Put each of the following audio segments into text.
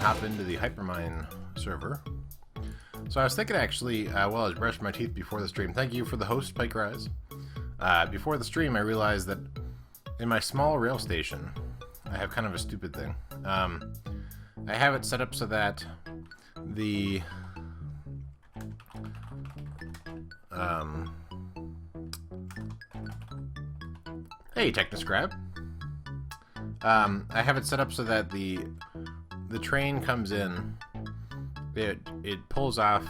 hop into the Hypermine server. So I was thinking actually, while I was brushing my teeth before the stream, thank you for the host, Pike Rise. Before the stream, I realized that in my small rail station, I have kind of a stupid thing. I have it set up so that the hey, Technoscribe. I have it set up so that the train comes in. It pulls off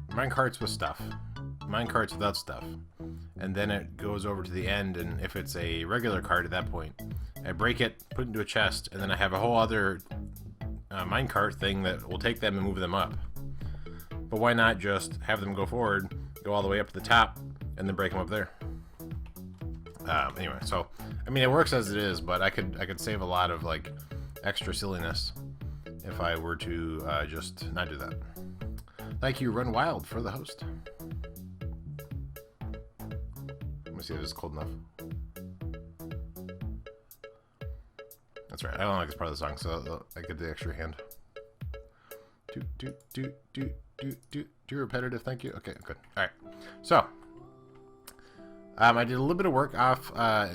minecarts with stuff, minecarts without stuff, and then it goes over to the end. And if it's a regular cart at that point, I break it, put it into a chest, and then I have a whole other minecart thing that will take them and move them up. But why not just have them go forward, go all the way up to the top, and then break them up there? Anyway, so I mean, it works as it is, but I could save a lot of like extra silliness if I were to just not do that. Thank you, Run Wild, for the host. Let me see if it's cold enough. That's right. I don't like this part of the song, so I get the extra hand. Do repetitive. Thank you. Okay, good. All right. So I did a little bit of work off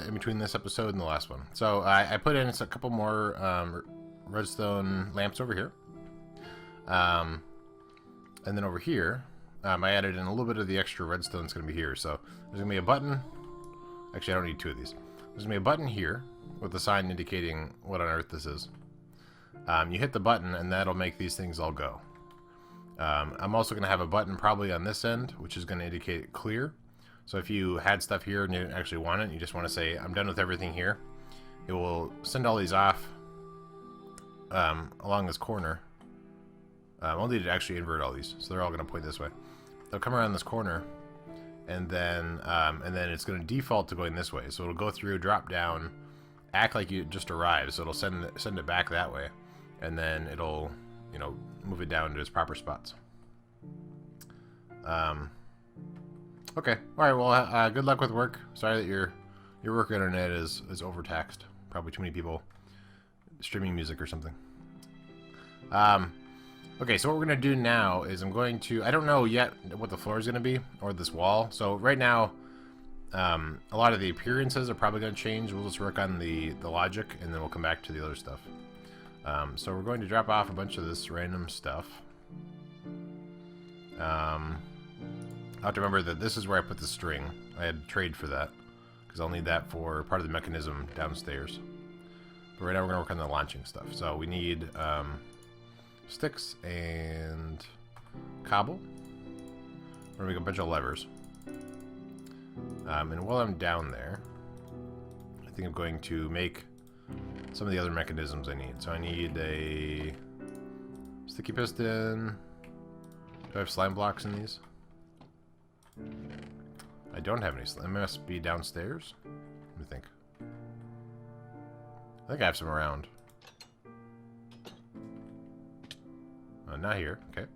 in between this episode and the last one. So I put in a couple more redstone lamps over here. And then over here, I added in a little bit of the extra redstone that's going to be here. So there's going to be a button. Actually, I don't need two of these. There's going to be a button here with the sign indicating what on earth this is. You hit the button, and that'll make these things all go. I'm also going to have a button probably on this end, which is going to indicate clear. So if you had stuff here and you didn't actually want it, and you just want to say, I'm done with everything here, it will send all these off along this corner. I'll need to actually invert all these, so they're all going to point this way. They'll come around this corner, and then it's going to default to going this way. So it'll go through, drop down, act like you just arrived. So it'll send it back that way, and then it'll, you know, move it down to its proper spots. Okay. All right. Well, good luck with work. Sorry that your work internet is overtaxed. Probably too many people streaming music or something. Okay, so what we're going to do now is I don't know yet what the floor is going to be, or this wall. So right now, a lot of the appearances are probably going to change. We'll just work on the logic, and then we'll come back to the other stuff. So we're going to drop off a bunch of this random stuff. I have to remember that this is where I put the string. I had to trade for that, because I'll need that for part of the mechanism downstairs. But right now we're going to work on the launching stuff. So we need sticks and cobble. We're going to make a bunch of levers. And while I'm down there, I think I'm going to make some of the other mechanisms I need. So I need a sticky piston. Do I have slime blocks in these? I don't have any slime. It must be downstairs. Let me think. I think I have some around. Not here. Okay.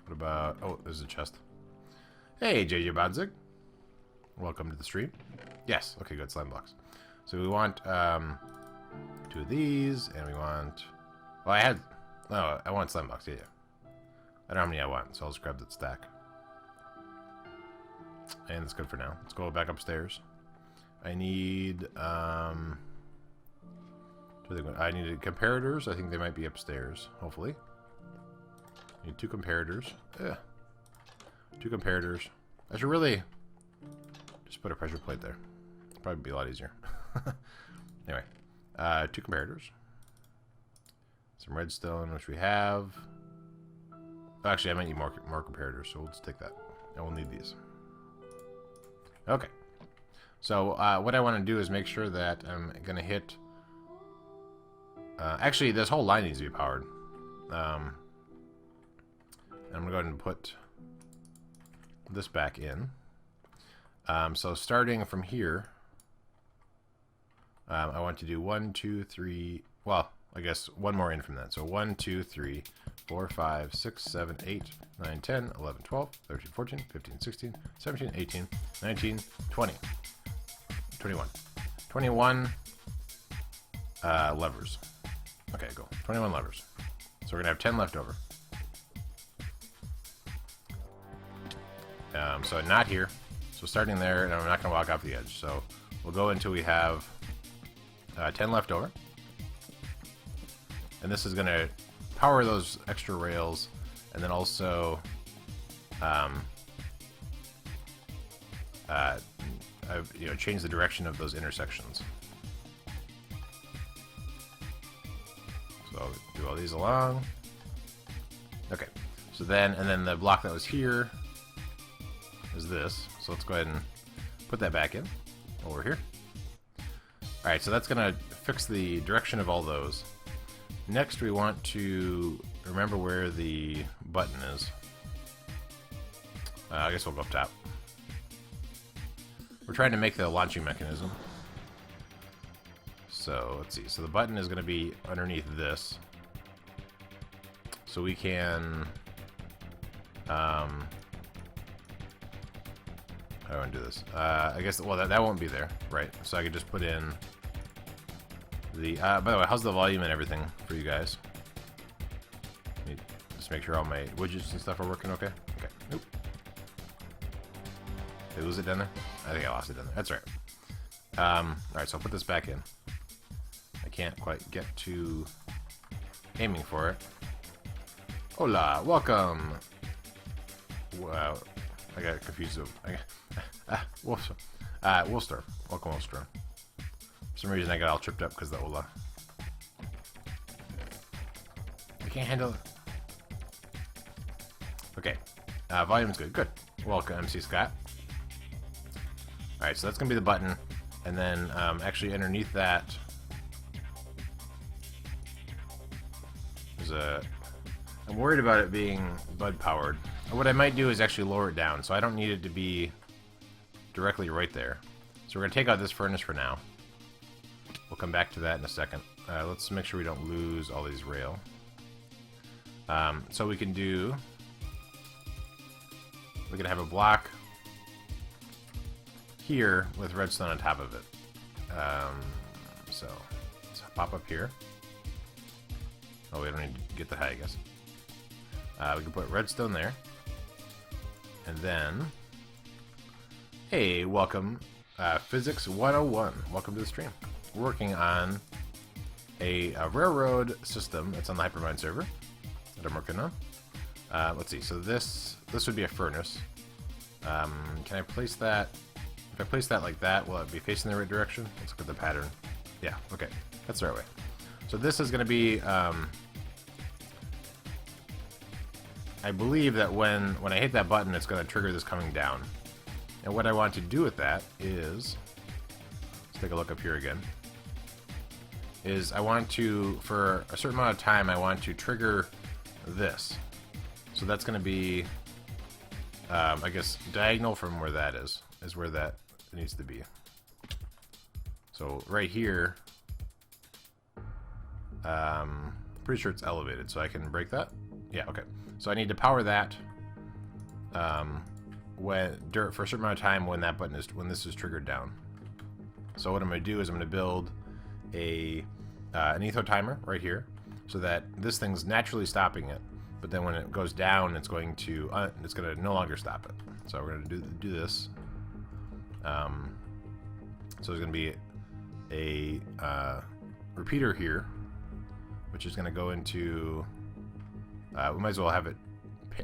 What about... Oh, there's a chest. Hey, JJ Bodzig. Welcome to the stream. Yes. Okay, good. Slime blocks. So we want two of these, and we want... Well, I want slime blocks. Yeah. I don't know how many I want, so I'll just grab that stack. And that's good for now. Let's go back upstairs. I need... I needed comparators. I think they might be upstairs, hopefully. Need two comparators. Two comparators. I should really just put a pressure plate there. Probably be a lot easier. Anyway, two comparators. Some redstone, which we have. Actually, I might need more comparators, so we'll just take that. And we'll need these. Okay. So what I want to do is make sure that I'm going to hit... actually, this whole line needs to be powered. I'm going to go ahead and put this back in. So starting from here, I want to do 1, 2, 3... Well, I guess one more in from that. So 1, 2, 3, 4, 5, 6, 7, 8, 9, 10, 11, 12, 13, 14, 15, 16, 17, 18, 19, 20, 21. 21 levers. Okay, go. 21 levers. So we're going to have 10 left over. So not here. So starting there, and I'm not going to walk off the edge. So we'll go until we have 10 left over. And this is going to power those extra rails, and then also change the direction of those intersections. So I'll do all these along. Okay. So then, and then the block that was here is this. So let's go ahead and put that back in over here. All right, so that's gonna fix the direction of all those. Next, we want to remember where the button is. I guess we'll go up top. We're trying to make the launching mechanism. So let's see. So the button is going to be underneath this. So we can. How do I want to do this? I guess. Well, that won't be there, right? So I could just put in the. By the way, how's the volume and everything for you guys? Let me just make sure all my widgets and stuff are working okay. Okay. Nope. Did I lose it down there? I think I lost it down there. That's right. Alright, so I'll put this back in. I can't quite get to aiming for it. Hola, welcome! Wow, I got confused. Wolfstar. Wolfstar. Welcome, Wolfstar. For some reason I got all tripped up because the hola. I can't handle it. Okay, volume's good. Good. Welcome, MC Scott. Alright, so that's going to be the button, and then actually underneath that, there's a... I'm worried about it being bud-powered. What I might do is actually lower it down, so I don't need it to be directly right there. So we're going to take out this furnace for now. We'll come back to that in a second. Let's make sure we don't lose all these rail. So we can do... We can have a block here with redstone on top of it. So let's pop up here. Oh, we don't need to get the high, I guess. We can put redstone there. And then, hey, welcome, Physics 101. Welcome to the stream. We're working on a railroad system that's on the Hypermine server that I'm working on. Let's see, so this would be a furnace. Can I place that? If I place that like that, will it be facing the right direction? Let's look at the pattern. Yeah, okay. That's the right way. So this is going to be... I believe that when I hit that button, it's going to trigger this coming down. And what I want to do with that is... Let's take a look up here again. Is I want to, for a certain amount of time, I want to trigger this. So that's going to be... I guess diagonal from where that is where that needs to be. So right here, pretty sure it's elevated, so I can break that. Yeah, okay. So I need to power that for a certain amount of time when this is triggered down. So what I'm going to do is I'm going to build an etho timer right here, so that this thing's naturally stopping it. But then when it goes down, it's going to no longer stop it. So we're going to do this. So there's going to be a repeater here, which is going to go into... we might as well have it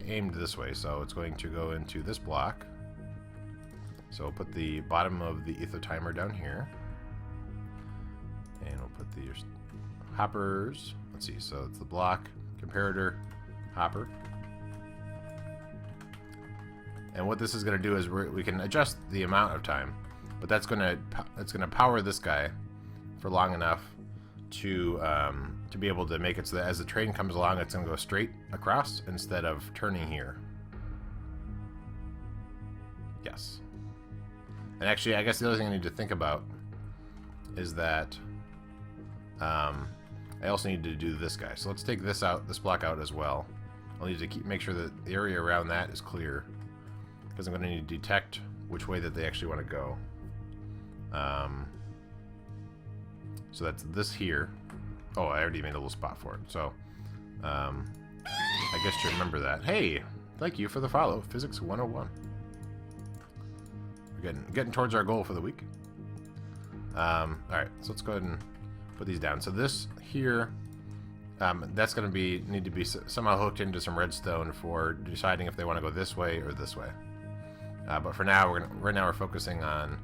aimed this way. So it's going to go into this block. So we'll put the bottom of the etho timer down here. And we'll put the hoppers. Let's see. So it's the block, comparator, hopper. And what this is going to do is we can adjust the amount of time, but it's going to power this guy for long enough to be able to make it so that as the train comes along, it's going to go straight across instead of turning here. Yes. And actually, I guess the other thing I need to think about is that I also need to do this guy. So let's take this block out as well. I'll need to make sure that the area around that is clear, because I'm going to need to detect which way that they actually want to go. So that's this here. Oh, I already made a little spot for it. So, I guess to remember that. Hey, thank you for the follow. Physics 101. We're getting towards our goal for the week. Alright, so let's go ahead and put these down. So this here, that's going to need to be somehow hooked into some redstone for deciding if they want to go this way or this way. But for now, right now we're focusing on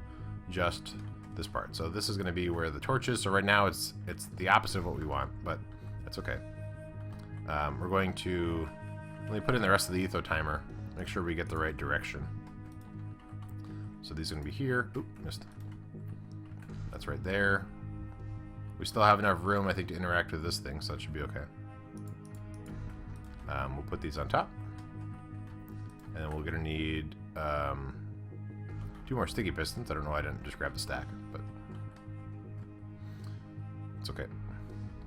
just this part. So this is going to be where the torch is. So right now it's the opposite of what we want, but that's okay. We're going to let me put in the rest of the etho timer. Make sure we get the right direction. So these are going to be here. Oop, missed. That's right there. We still have enough room, I think, to interact with this thing, so that should be okay. We'll put these on top. And then we're going to need 2 more sticky pistons. I don't know why I didn't just grab the stack, but it's okay.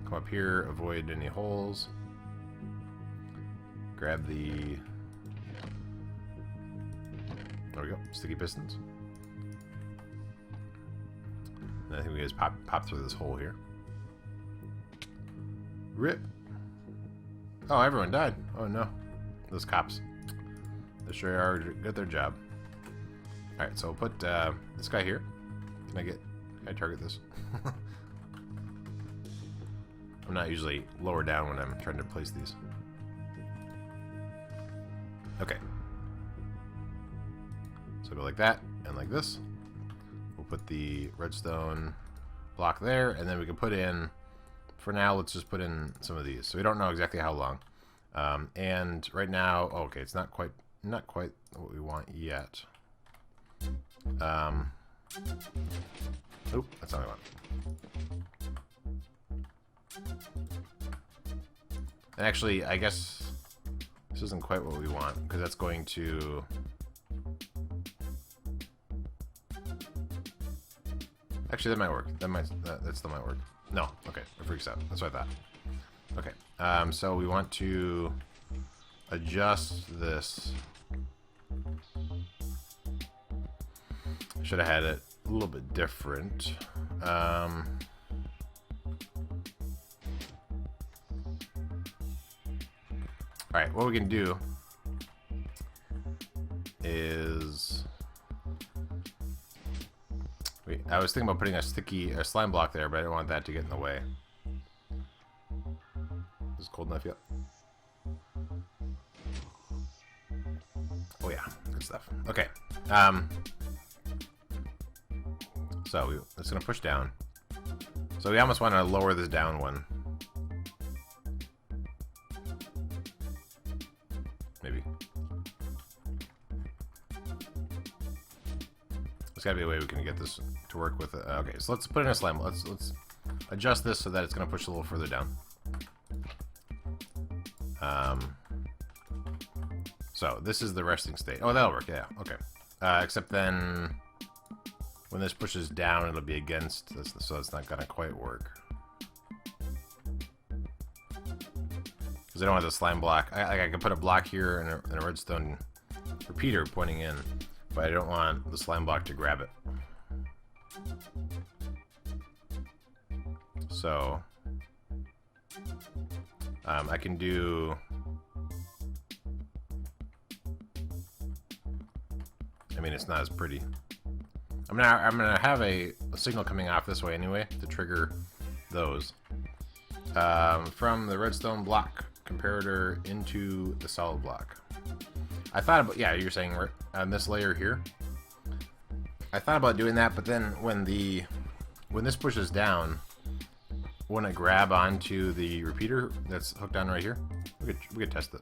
Come up here, avoid any holes. Grab the... There we go, sticky pistons. And I think we just pop through this hole here. Rip. Oh, everyone died. Oh no. Those cops. They sure are good at their job. Alright, so we'll put this guy here. Can I target this? I'm not usually lower down when I'm trying to place these. Okay. So go like that and like this. We'll put the redstone block there, and then we can put in, for now, let's just put in some of these. So we don't know exactly how long. And right now, oh, okay, it's not quite what we want yet. Oop, that's not what I want. And actually, I guess this isn't quite what we want, because that's going to... Actually, that might work. That still might work. No, okay, it freaks out. That's what I thought. Okay, so we want to adjust this. Should have had it a little bit different. Alright, what we can do is... Wait, I was thinking about putting a slime block there, but I didn't want that to get in the way. Is this cold enough yet? Oh yeah, good stuff. Okay. So it's gonna push down. So we almost want to lower this down one. Maybe. There's gotta be a way we can get this to work with it. Okay, so let's put in a slime. Let's adjust this so that it's gonna push a little further down. So this is the resting state. Oh, that'll work. Yeah. Okay. Except then when this pushes down, it'll be against this, so it's not gonna quite work. Because I don't want the slime block. I can put a block here and a redstone repeater pointing in, but I don't want the slime block to grab it. So I can do... I mean, it's not as pretty. I'm gonna have a signal coming off this way anyway to trigger those. From the redstone block comparator into the solid block. I thought about, yeah, you're saying on this layer here. I thought about doing that, but then when this pushes down, wouldn't it grab onto the repeater that's hooked on right here? We could test it.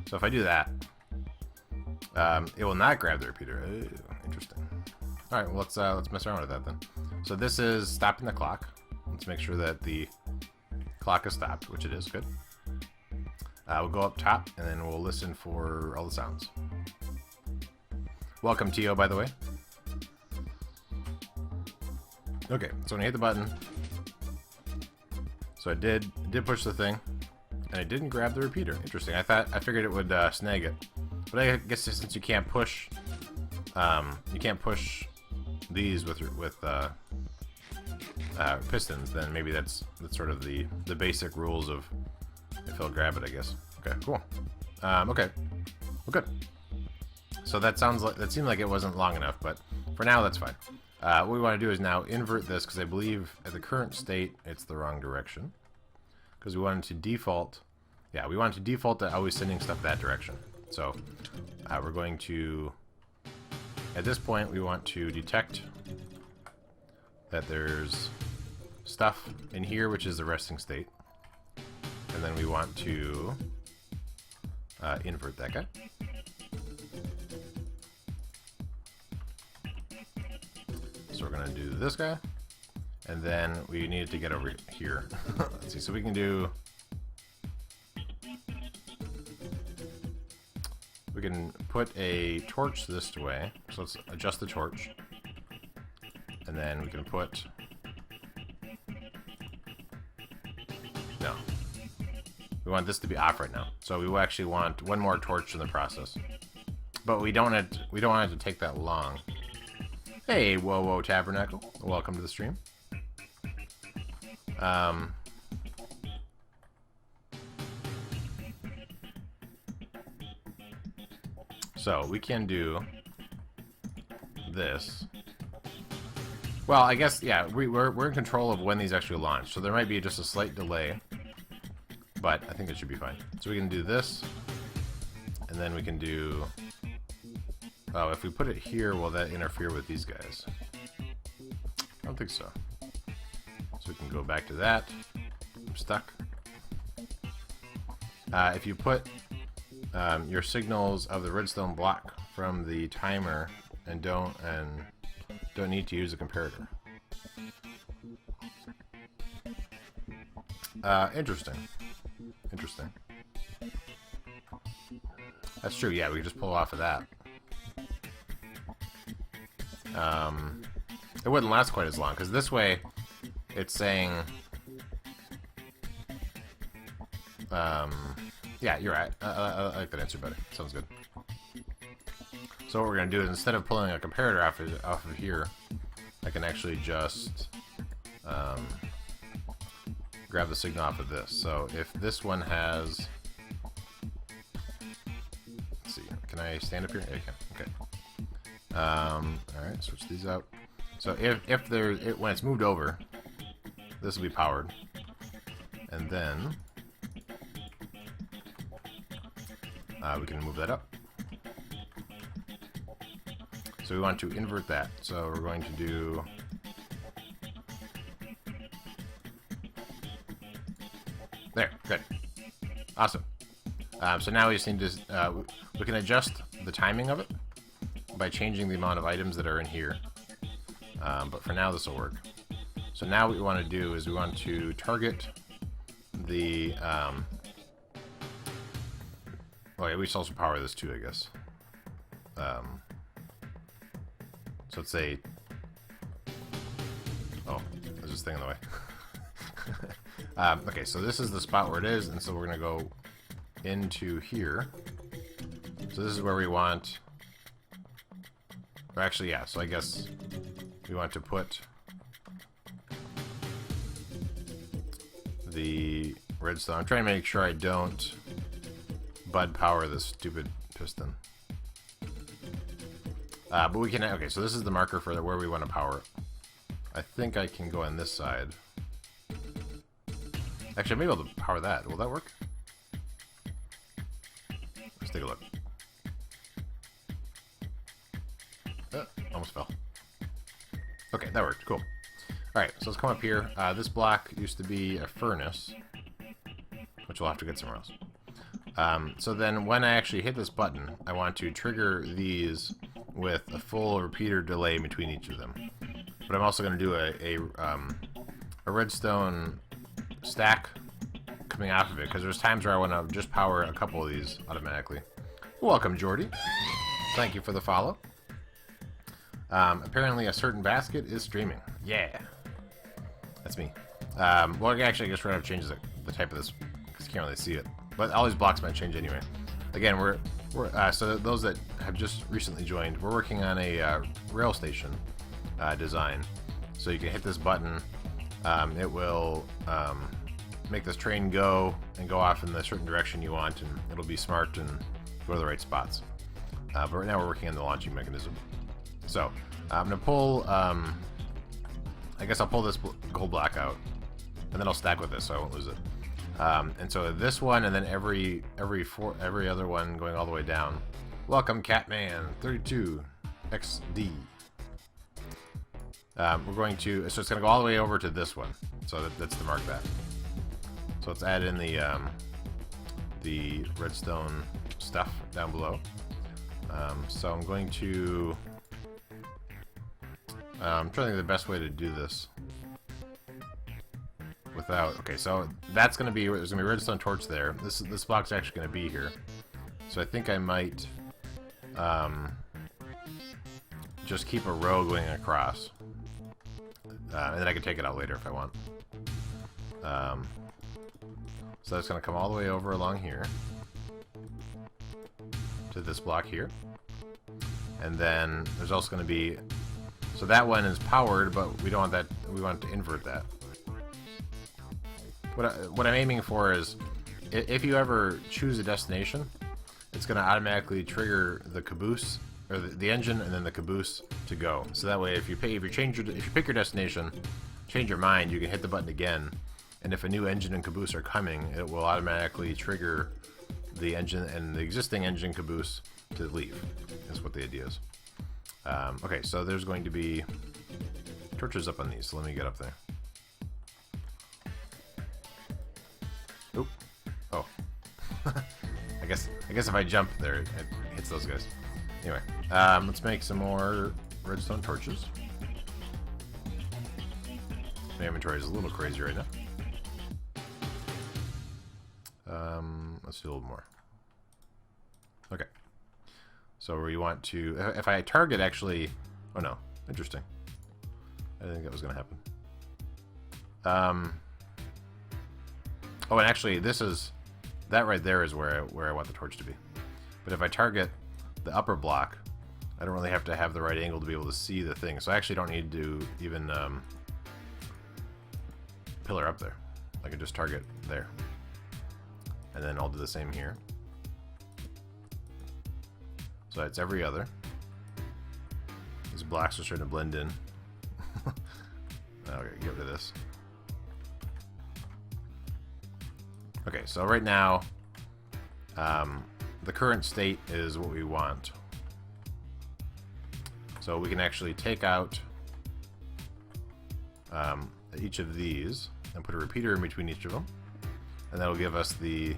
So if I do that, it will not grab the repeater. Ooh, interesting. All right, well, let's mess around with that then. So this is stopping the clock. Let's make sure that the clock is stopped, which it is. Good. We'll go up top, and then we'll listen for all the sounds. Welcome, Tio, by the way. Okay, so when you hit the button, so I did push the thing, and it didn't grab the repeater. Interesting. I figured it would snag it, but I guess since you can't push these with pistons, then maybe that's sort of the basic rules of if he'll grab it, I guess. Okay, cool. Okay, well, good. So that seemed like it wasn't long enough, but for now that's fine. What we want to do is now invert this, because I believe at the current state it's the wrong direction. Because we wanted to default, yeah, we wanted to default to always sending stuff that direction. So we're going to, at this point, we want to detect that there's stuff in here, which is the resting state. And then we want to invert that guy. So we're going to do this guy. And then we need to get over here. Let's see, so we can do... We can put a torch this way. So let's adjust the torch. And then we can put... No. We want this to be off right now. So we actually want one more torch in the process. But we don't want it to take that long. Hey, Whoa Tabernacle. Welcome to the stream. So we can do this. Well, I guess, yeah, we're in control of when these actually launch. So there might be just a slight delay, but I think it should be fine. So we can do this, and then we can do... Oh, if we put it here, will that interfere with these guys? I don't think so. So we can go back to that. I'm stuck. If you put your signals of the redstone block from the timer and don't need to use a comparator. Interesting. Interesting. That's true. Yeah, we can just pull off of that. It wouldn't last quite as long, because this way it's saying yeah, you're right. I like that answer better. Sounds good. So what we're going to do is, instead of pulling a comparator off of here, I can actually just grab the signal off of this. So if this one has... Let's see. Can I stand up here? Yeah, you can. Okay. Alright, switch these out. So if when it's moved over, this will be powered. And then we can move that up. So we want to invert that. So we're going to do... There, good. Awesome. So now we just need to... we can adjust the timing of it by changing the amount of items that are in here. But for now, this will work. So now what we want to do is we want to target the... well, yeah, we should also power this too, I guess. So let's say... Oh, there's this thing in the way. Okay, so this is the spot where it is, and so we're going to go into here. So this is where we want... Or actually, yeah, so I guess we want to put the redstone. I'm trying to make sure I don't bud power this stupid piston. But we can... Okay, so this is the marker for where we want to power it. I think I can go on this side. Actually, I may be able to power that. Will that work? Let's take a look. Almost fell. Okay, that worked. Cool. Alright, so let's come up here. This block used to be a furnace, which we'll have to get somewhere else. So then when I actually hit this button, I want to trigger these with a full repeater delay between each of them. But I'm also going to do a redstone stack coming off of it, because there's times where I want to just power a couple of these automatically. Welcome, Jordy. Thank you for the follow. Apparently a certain basket is streaming. Yeah. That's me. Well, actually, I guess we're going to have to change the type of this, because you can't really see it. But all these blocks might change anyway. Again, so those that have just recently joined, we're working on a rail station design. So you can hit this button, it will make this train go and go off in the certain direction you want, and it'll be smart and go to the right spots. But right now we're working on the launching mechanism. So I'm going to pull, I guess I'll pull this gold block out, and then I'll stack with this so I won't lose it. And so this one, and then every other one going all the way down. Welcome, Catman32 XD. We're going to, so it's going to go all the way over to this one. So that's to mark that. So let's add in the redstone stuff down below. So I'm going to, I'm trying to think of the best way to do this without, okay, so that's going to be, there's going to be a redstone torch there. This block's actually going to be here. So I think I might just keep a row going across. And then I can take it out later if I want. So that's going to come all the way over along here to this block here. And then there's also going to be, so that one is powered, but we don't want that, we want to invert that. What I'm aiming for is, if you ever choose a destination, it's going to automatically trigger the caboose, or the engine, and then the caboose to go. So that way, if you pick your destination, change your mind, you can hit the button again, and if a new engine and caboose are coming, it will automatically trigger the engine and the existing engine caboose to leave. That's what the idea is. Okay, so there's going to be torches up on these, so let me get up there. Oop. Oh. I guess if I jump there, it hits those guys. Anyway, let's make some more redstone torches. My inventory is a little crazy right now. Let's do a little more. Okay. So we want to, if I target actually, oh no, interesting. I didn't think that was going to happen. Oh, and actually this is, that right there is where I want the torch to be. But if I target the upper block, I don't really have to have the right angle to be able to see the thing. So I actually don't need to even pillar up there. I can just target there. And then I'll do the same here. So it's every other. These blocks are starting to blend in. Okay, get rid of this. Okay, so right now, the current state is what we want. So we can actually take out each of these and put a repeater in between each of them, and that'll give us the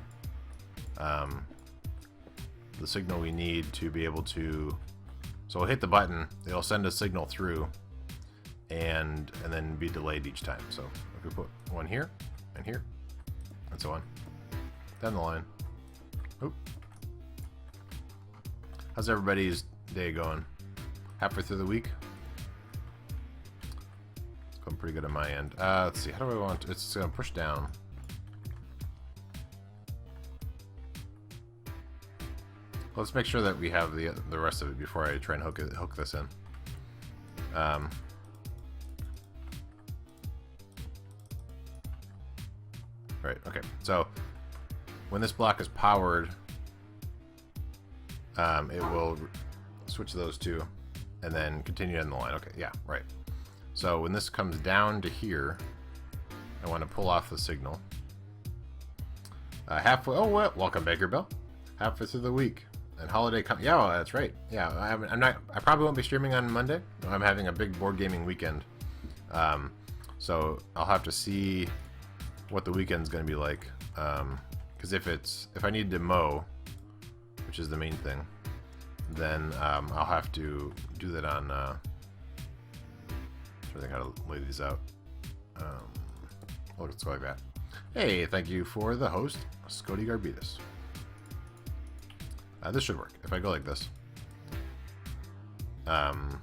signal we need to be able to. So we'll hit the button, it'll send a signal through, and then be delayed each time. So if we put one here and here, and so on down the line. Oop. How's everybody's day going? Halfway through the week? It's going pretty good on my end. Let's see, how do I want to, it's going to push down. Let's make sure that we have the rest of it before I try and hook this in. Right, okay, so when this block is powered, it will switch those two and then continue on the line. Okay, yeah, right. So when this comes down to here, I want to pull off the signal. Halfway, oh, well, welcome Baker Bell. Halfway through the week. And holiday yeah, well, that's right. Yeah, I probably won't be streaming on Monday. I'm having a big board gaming weekend. So I'll have to see what the weekend's going to be like. Because if I need to mow, which is the main thing, then I'll have to do that on. I think how to lay these out. Let's go like that. Hey, thank you for the host, Scotty Garbitas. This should work if I go like this. Actually,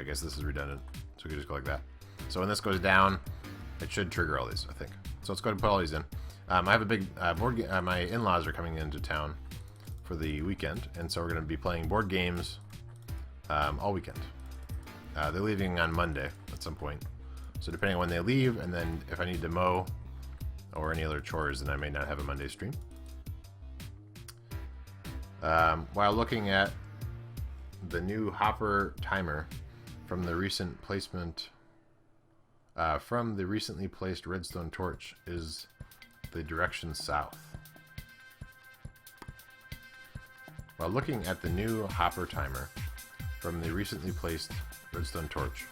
I guess this is redundant, so we can just go like that. So when this goes down, it should trigger all these, I think. So let's go ahead and put all these in. I have a big board game. My in-laws are coming into town for the weekend, and so we're going to be playing board games all weekend. They're leaving on Monday at some point, So depending on when they leave, and then if I need to mow or any other chores, then I may not have a Monday stream. While looking at the new hopper timer from the recent placement, from the recently placed redstone torch, is the direction south. While looking at the new hopper timer from the recently placed redstone torch,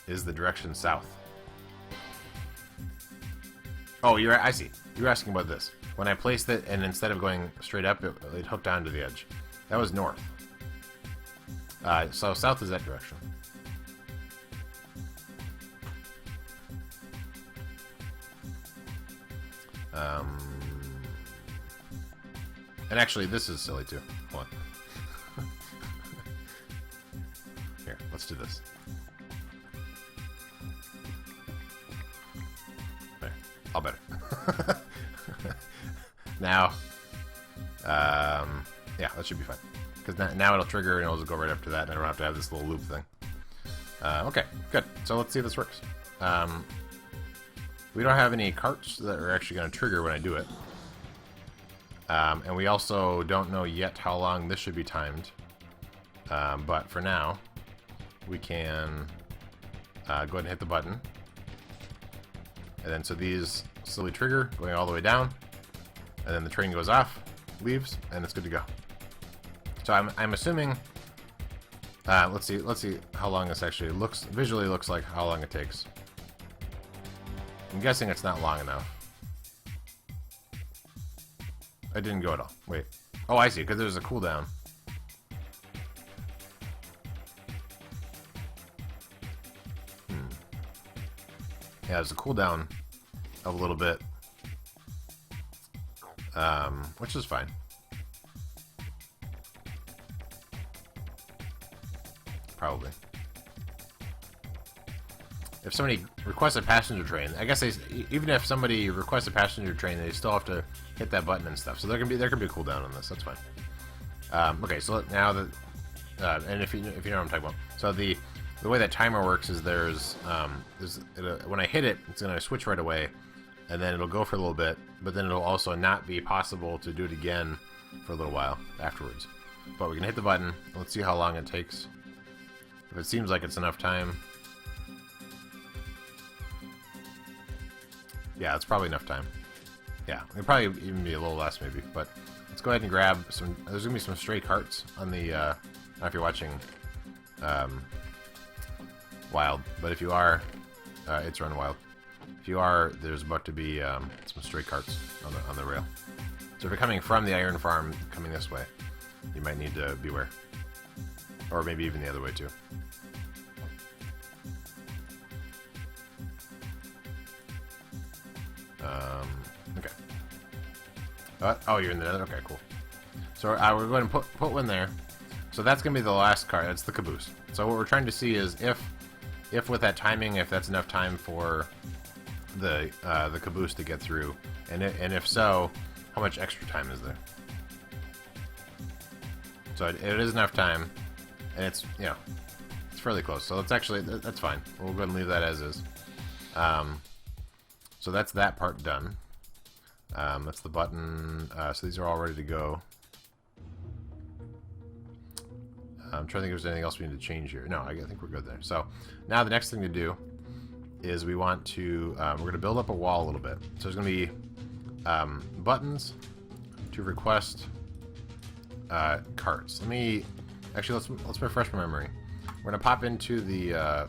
is the direction south. Oh, I see. You're asking about this. When I placed it, and instead of going straight up, it hooked onto the edge. That was north. So south is that direction. And actually, this is silly too. Hold on. Here, let's do this. There, all better. Now, yeah, that should be fine. Because now it'll trigger and it'll just go right up to that, and I don't have to have this little loop thing. Okay, good. So let's see if this works. We don't have any carts that are actually going to trigger when I do it. And we also don't know yet how long this should be timed. But for now, we can go ahead and hit the button. And then so these slowly trigger, going all the way down. And then the train goes off, leaves, and it's good to go. So I'm assuming... let's see how long this actually visually looks like, how long it takes. I'm guessing it's not long enough. I didn't go at all. Wait. Oh, I see, because there's a cooldown. Yeah, there's a cooldown of a little bit. Which is fine. Probably. If somebody requests a passenger train, I guess even if somebody requests a passenger train, they still have to hit that button and stuff. So there can be a cooldown on this. That's fine. Okay, so now that and if you know what I'm talking about, so the way that timer works is when I hit it, it's gonna switch right away, and then it'll go for a little bit, but then it'll also not be possible to do it again for a little while afterwards. But we can hit the button. Let's see how long it takes. If it seems like it's enough time. Yeah, it's probably enough time. Yeah, it'll probably even be a little less maybe, but let's go ahead and grab some. There's gonna be some stray carts on the, I don't know if you're watching Wild, but if you are, it's Run Wild. If you are, there's about to be some stray carts on the rail. So if you're coming from the iron farm, coming this way, you might need to beware. Or maybe even the other way too. Okay. Oh, you're in the other? Okay, cool. So we're going to put one there. So that's going to be the last car. That's the caboose. So what we're trying to see is if with that timing, if that's enough time for the caboose to get through, and if so, how much extra time is there? So it is enough time, and it's it's fairly close. So that's fine. We'll go ahead and leave that as is. So that's that part done. That's the button. So these are all ready to go. I'm trying to think if there's anything else we need to change here. No, I think we're good there. So now the next thing to do is we want to, we're going to build up a wall a little bit. So there's going to be buttons to request carts. Let's refresh my memory. We're going to pop into the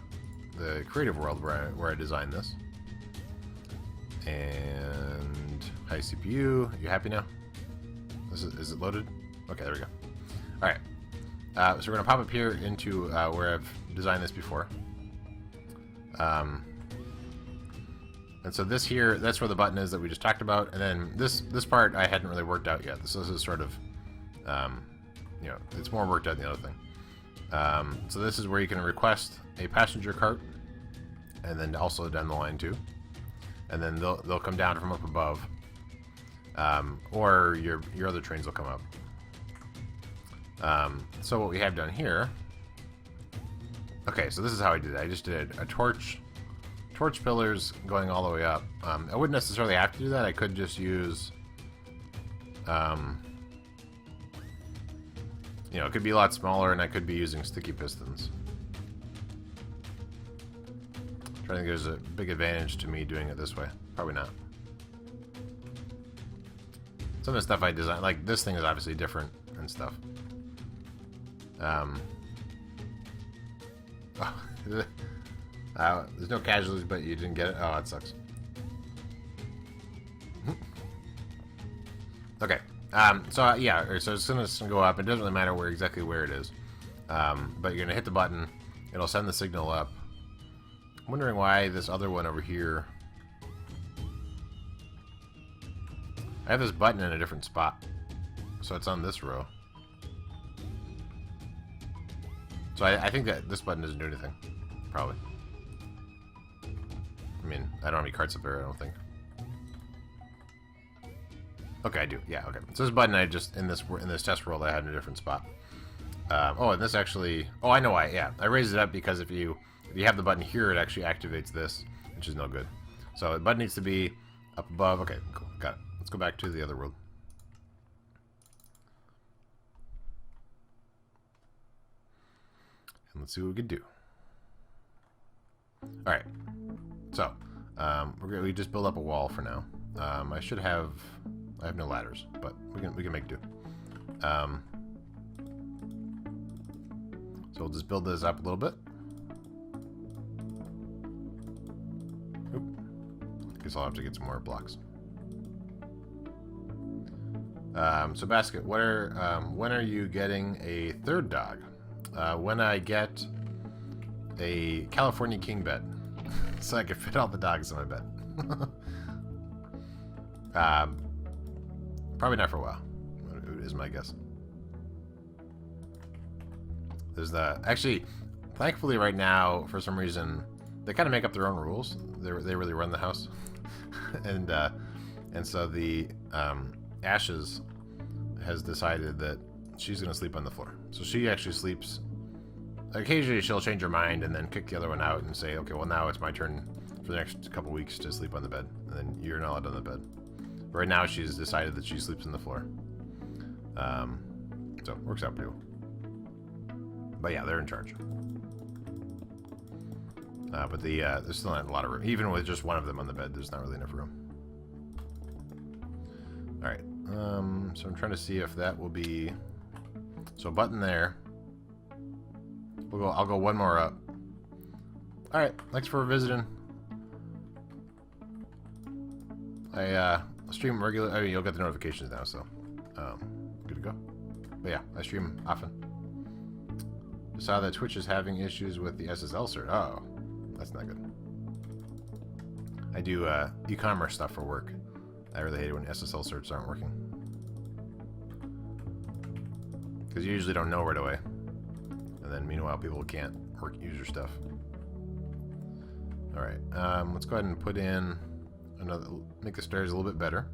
creative world where I designed this. And hi CPU, you happy now? Is it loaded? Okay, there we go. All right. So we're going to pop up here into where I've designed this before. And so this here, that's where the button is that we just talked about. And then this part I hadn't really worked out yet. This is sort of, it's more worked out than the other thing. So this is where you can request a passenger cart, and then also down the line too. And then they'll come down from up above, or your other trains will come up. So what we have done here... Okay, so this is how I did it. I just did a torch pillars going all the way up. I wouldn't necessarily have to do that. I could just use... you know, it could be a lot smaller, and I could be using sticky pistons. I'm trying to think there's a big advantage to me doing it this way. Probably not. Some of the stuff I designed, like this thing is obviously different and stuff. There's no casualties, but you didn't get it. Oh, that sucks. Okay. So yeah, so it's gonna go up. It doesn't really matter exactly where it is, but you're gonna hit the button. It'll send the signal up. I'm wondering why this other one over here. I have this button in a different spot, so it's on this row. So I think that this button doesn't do anything, probably. I mean, I don't have any carts up there, I don't think. Okay, I do. Yeah, okay. So this button I just in this test world I had in a different spot. Oh, and this actually. Oh, I know why. Yeah, I raised it up because if you have the button here, it actually activates this, which is no good. So the button needs to be up above. Okay, cool. Got it. Let's go back to the other world. And let's see what we can do. All right. So we just build up a wall for now. I have no ladders, but we can make do. So we'll just build this up a little bit. Oop. Guess I'll have to get some more blocks. So Basket, when are you getting a third dog? When I get a California king bed, so I can fit all the dogs in my bed. Probably not for a while, is my guess. There's actually, thankfully right now, for some reason, they kind of make up their own rules. They really run the house. and so the Ashes has decided that she's going to sleep on the floor. So she actually sleeps. Occasionally she'll change her mind and then kick the other one out and say, okay, well now it's my turn for the next couple weeks to sleep on the bed. And then you're not allowed on the bed. But right now she's decided that she sleeps on the floor. So it works out pretty well. But yeah, they're in charge. But there's still not a lot of room. Even with just one of them on the bed, there's not really enough room. Alright. So I'm trying to see if that will be... So a button there. I'll go one more up. Alright, thanks for visiting. I stream regularly. I mean, you'll get the notifications now, so good to go. But yeah, I stream often. Just saw that Twitch is having issues with the SSL cert. Oh, that's not good. I do e-commerce stuff for work. I really hate it when SSL certs aren't working. Because you usually don't know right away. And then meanwhile, people can't use your stuff. Alright, let's go ahead and put in another, make the stairs a little bit better.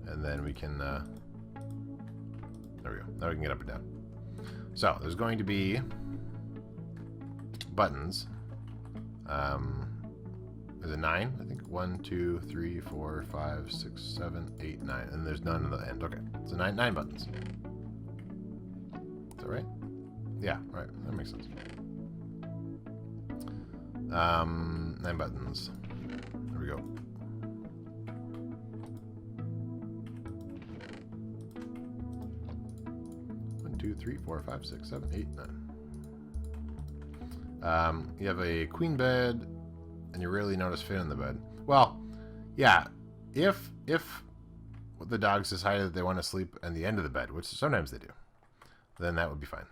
And then we can, there we go. Now we can get up and down. So, there's going to be buttons. There's a 9, I think. 1, 2, 3, 4, 5, 6, 7, 8, 9. And there's none at the end. Okay, so 9 buttons. Is that right? Yeah, right. That makes sense. 9 buttons. There we go. 1, 2, 3, 4, 5, 6, 7, 8, 9. You have a queen bed, and you rarely notice fit in the bed. Well, yeah, if the dogs decided that they want to sleep at the end of the bed, which sometimes they do, then that would be fine.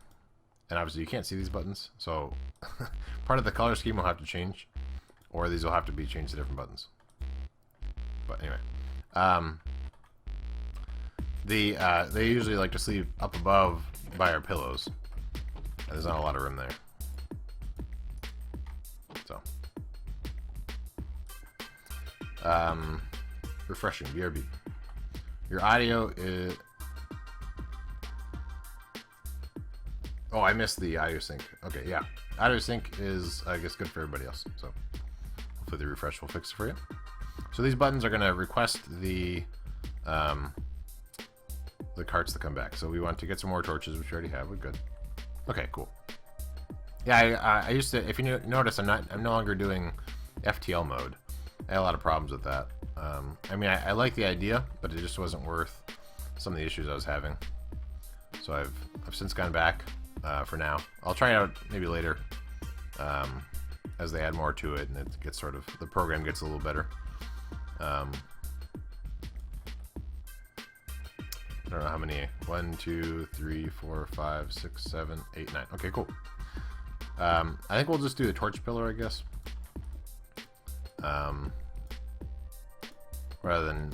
And obviously you can't see these buttons, so part of the color scheme will have to change, or these will have to be changed to different buttons. But anyway, they usually like to sleep up above by our pillows, and there's not a lot of room there. So, refreshing, BRB. Your audio is... Oh, I missed the audio sync. Okay, yeah. Audio sync is, I guess, good for everybody else. So hopefully the refresh will fix it for you. So these buttons are going to request the carts to come back. So we want to get some more torches, which we already have. We're good. Okay, cool. Yeah, I used to. If you notice, I'm no longer doing FTL mode. I had a lot of problems with that. I mean, I like the idea, but it just wasn't worth some of the issues I was having. So I've since gone back for now. I'll try it out maybe later as they add more to it, and it gets the program gets a little better. I don't know how many. 1, 2, 3, 4, 5, 6, 7, 8, 9. Okay, cool. I think we'll just do the torch pillar, I guess. Rather than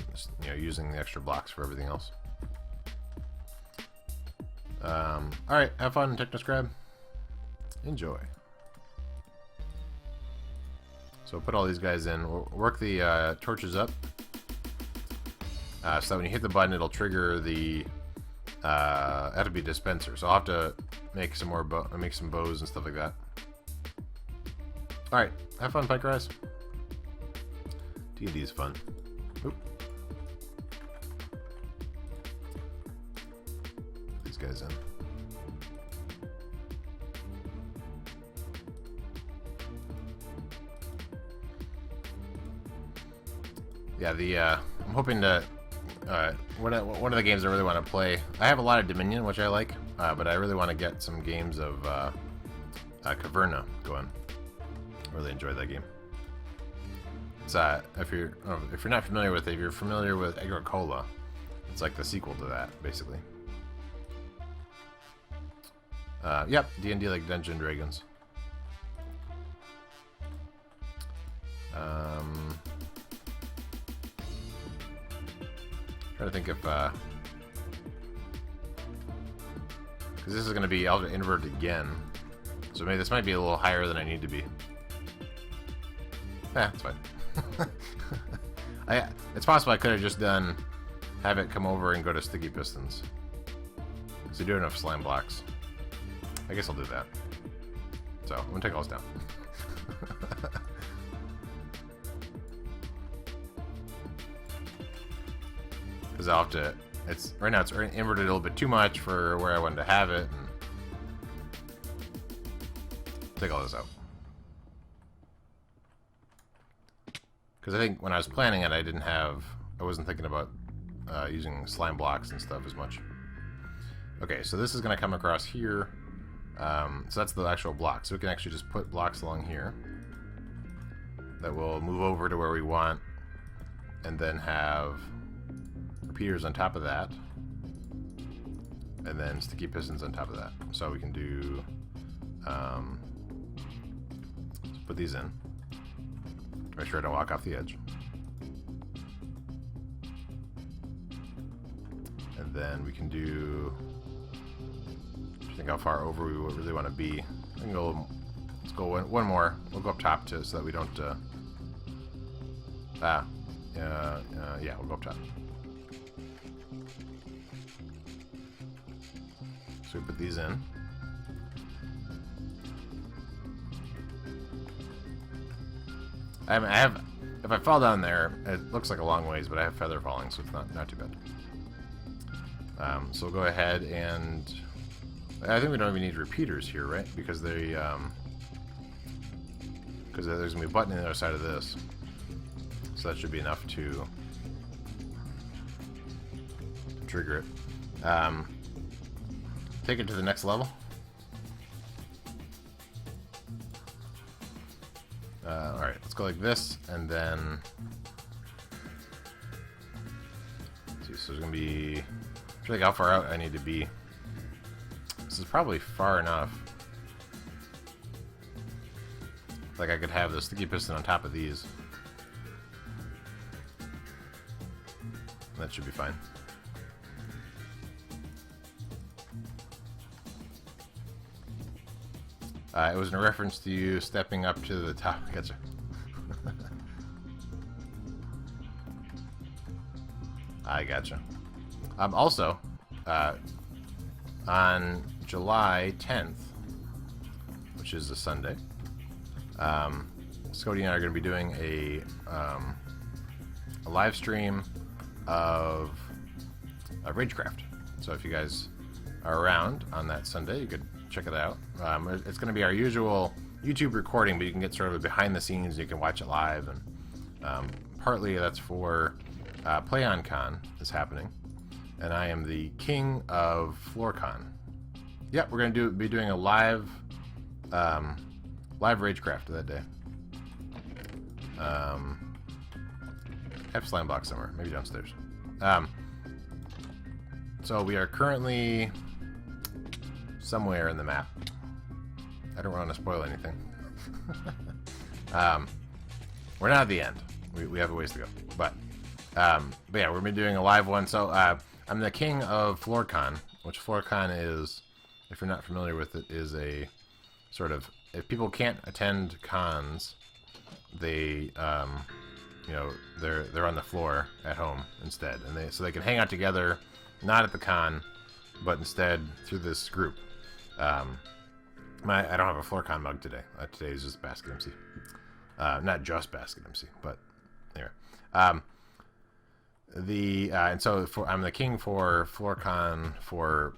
using the extra blocks for everything else. Alright, have fun, Technoscribe. Enjoy. So put all these guys in. We'll work the torches up. So when you hit the button, it'll trigger the that'll be dispenser. So I'll have to make some more make some bows and stuff like that. Alright, have fun, Pike Rise. D&D is fun. Oop. Put these guys in. Yeah, I'm hoping to one of the games I really want to play. I have a lot of Dominion, which I like, but I really want to get some games of Caverna going. I really enjoyed that game. It's if you're not familiar with it, if you're familiar with Agricola, it's like the sequel to that, basically. Yep, D&D like Dungeons and Dragons. Trying to think if because this is going to be I'll invert again, so maybe this might be a little higher than I need to be. It's fine. It's possible I could have just have it come over and go to sticky pistons. Because they do enough slime blocks. I guess I'll do that. So I'm gonna take all this down. Because I'll have to. Right now it's inverted a little bit too much for where I wanted to have it. And take all this out. Because I think when I was planning it, I wasn't thinking about using slime blocks and stuff as much. Okay, so this is going to come across here. So that's the actual block. So we can actually just put blocks along here that will move over to where we want, and then have repeaters on top of that, and then sticky pistons on top of that. So we can do let's put these in. Make sure I don't walk off the edge. And then we can do. Think how far over we really want to be. I can go. Let's go one more. We'll go up top so that we don't. Yeah, we'll go up top. So we put these in. I have. If I fall down there, it looks like a long ways, but I have feather falling, so it's not too bad. So we'll go ahead and. I think we don't even need repeaters here, right? Because there's gonna be a button on the other side of this, so that should be enough to trigger it. Take it to the next level. All right, let's go like this, and then let's see. So there's gonna be. I'm trying to think how far out I need to be. This is probably far enough. Like I could have the sticky piston on top of these. That should be fine. It was in reference to you stepping up to the top. Gotcha. I gotcha. Also, on July 10th, which is a Sunday, Scody and I are going to be doing a live stream of Ragecraft. So if you guys are around on that Sunday, you could check it out. It's going to be our usual YouTube recording, but you can get sort of behind the scenes. You can watch it live, and partly that's for PlayOnCon is happening, and I am the king of FloorCon. Yeah, we're going to be doing a live Ragecraft that day. Have slime block somewhere, maybe downstairs. So we are currently somewhere in the map. I don't want to spoil anything. We're not at the end. We have a ways to go. But yeah, we're going to be doing a live one. So I'm the king of FloorCon, which FloorCon is, if you're not familiar with it, is a sort of, if people can't attend cons, they you know, they're on the floor at home instead, and so they can hang out together, not at the con, but instead through this group. I don't have a FloorCon mug today. Today is just BasketMC, not just BasketMC, but anyway. And so I'm the king for FloorCon for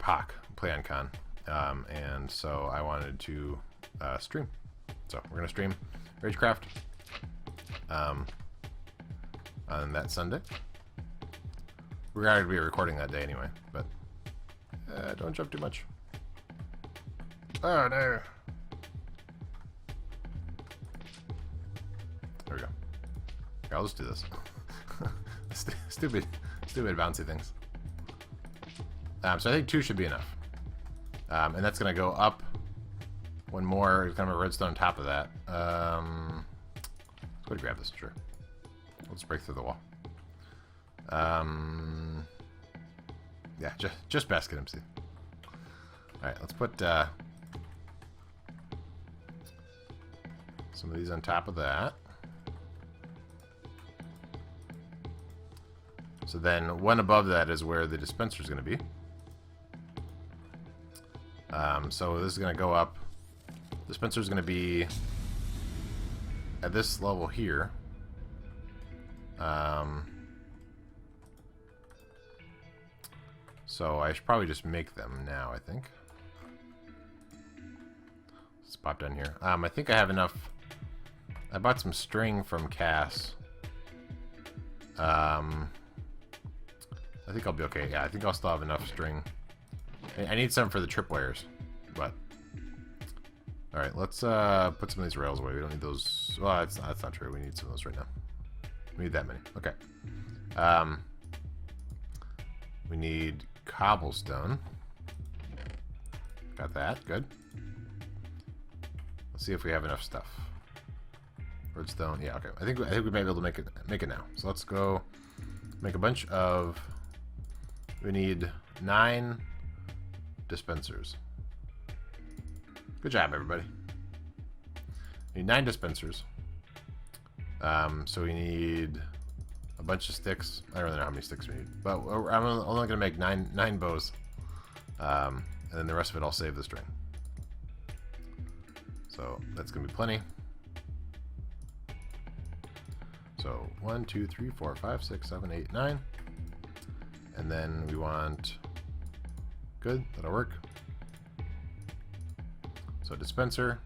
PlayOnCon, and so I wanted to stream. So we're gonna stream Ragecraft on that Sunday. We're going to be recording that day anyway, but don't jump too much. Oh no! There we go. Here, I'll just do this. Stupid bouncy things. So I think 2 should be enough, and that's going to go up one more. Kind of a redstone on top of that. Let's go to grab this. Sure. Let's break through the wall. Yeah, just BasketMC. Alright, let's put some of these on top of that. So then one above that is where the dispenser is going to be. So this is going to go up. Dispenser is going to be at this level here. So I should probably just make them now, I think. Let's pop down here. I think I have enough. I bought some string from Cass. I think I'll be okay. Yeah, I think I'll still have enough string. I need some for the tripwires, but alright, let's put some of these rails away. We don't need those. Well, that's not true. We need some of those right now. We need that many. Okay. We need cobblestone. Got that. Good. Let's see if we have enough stuff. Redstone. Yeah. Okay. I think we may be able to make it now. So let's go make a bunch of. We need 9 dispensers. Good job, everybody. We need 9 dispensers. So we need a bunch of sticks. I don't really know how many sticks we need, but I'm only going to make 9 bows, and then the rest of it I'll save the string. So that's going to be plenty. So 1, 2, 3, 4, 5, 6, 7, 8, 9, and then we want. Good, that'll work. So dispenser.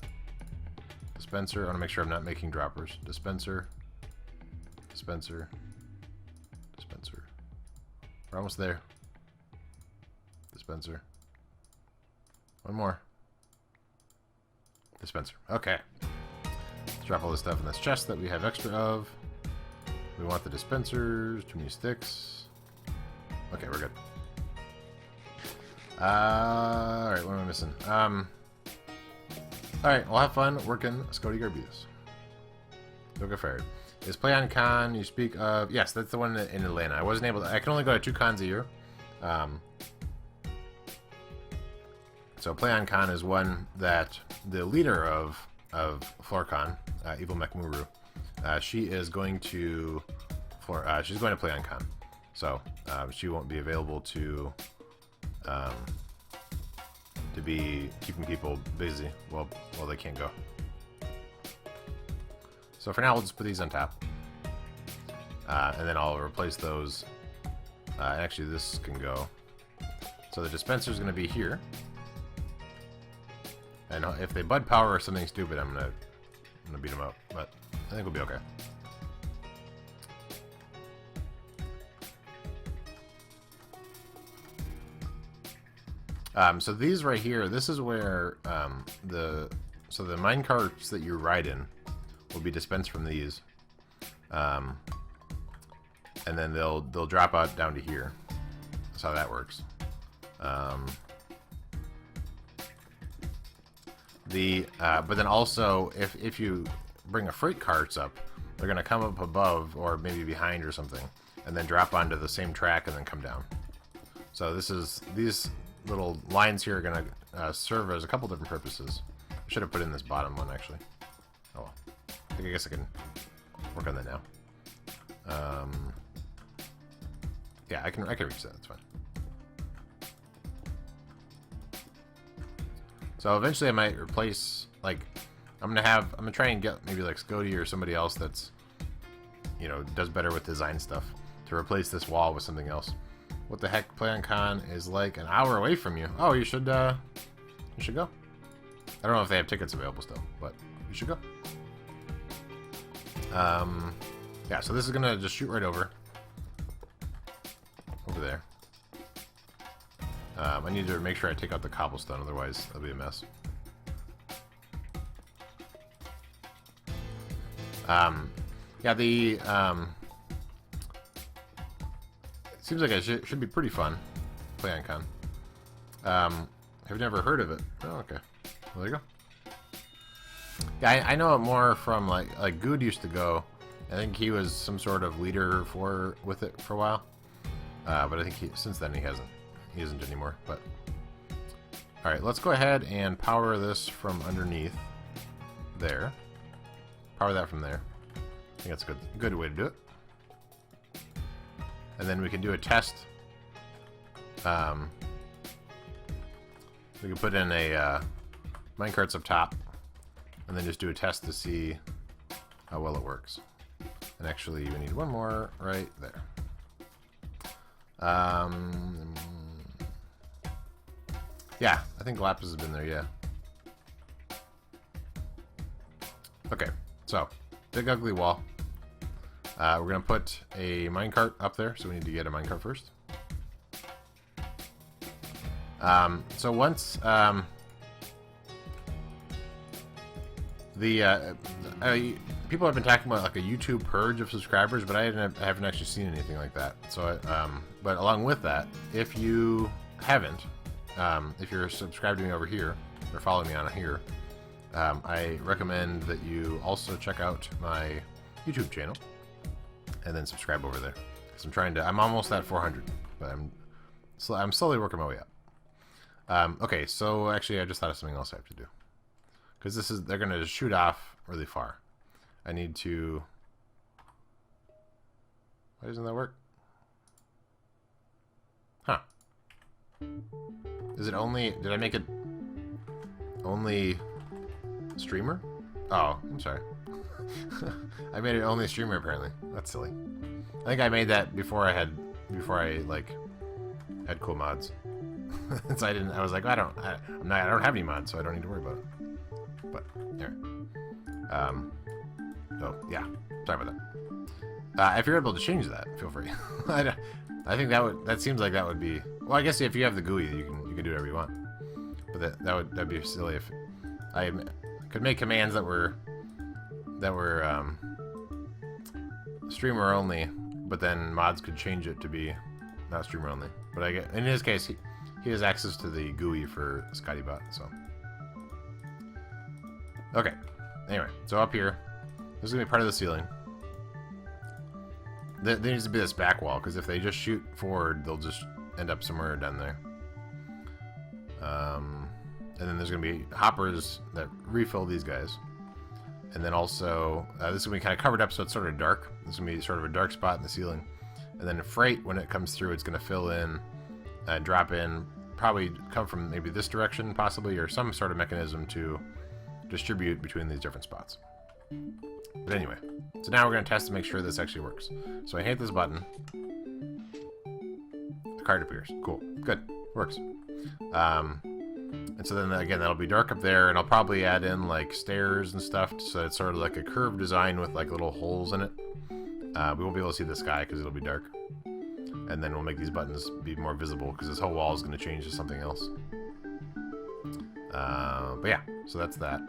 I want to make sure I'm not making droppers. Dispenser. We're almost there. Dispenser. One more. Dispenser. Okay. Let's drop all this stuff in this chest that we have extra of. We want the dispensers. Too many sticks. Okay, we're good. Alright, what am I missing? Alright, well, have fun working Scody Garbudas. Don't get fired. Is PlayOnCon you speak of? Yes, that's the one in Atlanta. I wasn't able to. I can only go to 2 cons a year. So PlayOnCon is one that the leader of FloorCon, Evil Mechmuru, she is going to she's going to PlayOnCon. So she won't be available to to be keeping people busy while they can't go. So for now, we'll just put these on top. And then I'll replace those. Actually, this can go. So the dispenser is going to be here. And if they bud power or something stupid, I'm gonna beat them up. But I think we'll be okay. So these right here, this is where the mine carts that you ride in will be dispensed from these, and then they'll drop out down to here. That's how that works. But then also, if you bring a freight carts up, they're gonna come up above or maybe behind or something, and then drop onto the same track and then come down. So these little lines here are gonna serve as a couple different purposes. I should have put in this bottom one actually. Oh well. I guess I can work on that now. Yeah, I can reach that. That's fine. So eventually I might replace, like, I'm gonna try and get maybe like Scody or somebody else that's, you know, does better with design stuff to replace this wall with something else. What the heck? PlayOnCon is like an hour away from you. Oh, you should go. I don't know if they have tickets available still, but you should go. Yeah, so this is gonna just shoot right over there. I need to make sure I take out the cobblestone, otherwise it'll be a mess. Yeah, it seems like it should be pretty fun. PlayOnCon. Have never heard of it. Oh, okay. Well, there you go. Yeah, I know it more from like Good used to go. I think he was some sort of leader with it for a while. But I think since then he isn't anymore. But all right, let's go ahead and power this from underneath there. Power that from there. I think that's a good way to do it. And then we can do a test. We can put in a minecarts up top, and then just do a test to see how well it works. And actually, we need one more right there. Yeah, I think Lapis has been there, yeah. Okay, so, big ugly wall. We're going to put a minecart up there, so we need to get a minecart first. So once people have been talking about like a YouTube purge of subscribers, but I haven't actually seen anything like that. So, but along with that, if you haven't, if you're subscribed to me over here or follow me on here, I recommend that you also check out my YouTube channel and then subscribe over there. Because I'm almost at 400, but I'm slowly working my way up. Okay, so actually I just thought of something else I have to do. Because they're going to shoot off really far. I need to... Why doesn't that work? Huh. Is it only... Did I make it only streamer? Oh, I'm sorry. I made it only streamer apparently. That's silly. I think I made that before I had cool mods. So I was like, I don't have any mods, so I don't need to worry about it. But there. So yeah, sorry about that. If you're able to change that, feel free. I think that seems like that would be, well, I guess if you have the GUI, you can do whatever you want. But that'd be silly if I could make commands that were streamer only, but then mods could change it to be not streamer only. But in his case, he has access to the GUI for ScottyBot, so. Okay. Anyway, so up here, this is gonna be part of the ceiling. There needs to be this back wall, because if they just shoot forward, they'll just end up somewhere down there. And then there's gonna be hoppers that refill these guys. And then also, this is gonna be kind of covered up, so it's sort of dark. This is gonna be sort of a dark spot in the ceiling. And then freight, when it comes through, it's gonna fill in, drop in probably come from maybe this direction, possibly, or some sort of mechanism to distribute between these different spots. But anyway, so now we're going to test to make sure this actually works. So I hit this button. The card appears. Cool. Good. Works. And so then again, that'll be dark up there, and I'll probably add in like stairs and stuff, so it's sort of like a curved design with like little holes in it. We won't be able to see the sky because it'll be dark. And then we'll make these buttons be more visible because this whole wall is going to change to something else. But yeah, so that's that.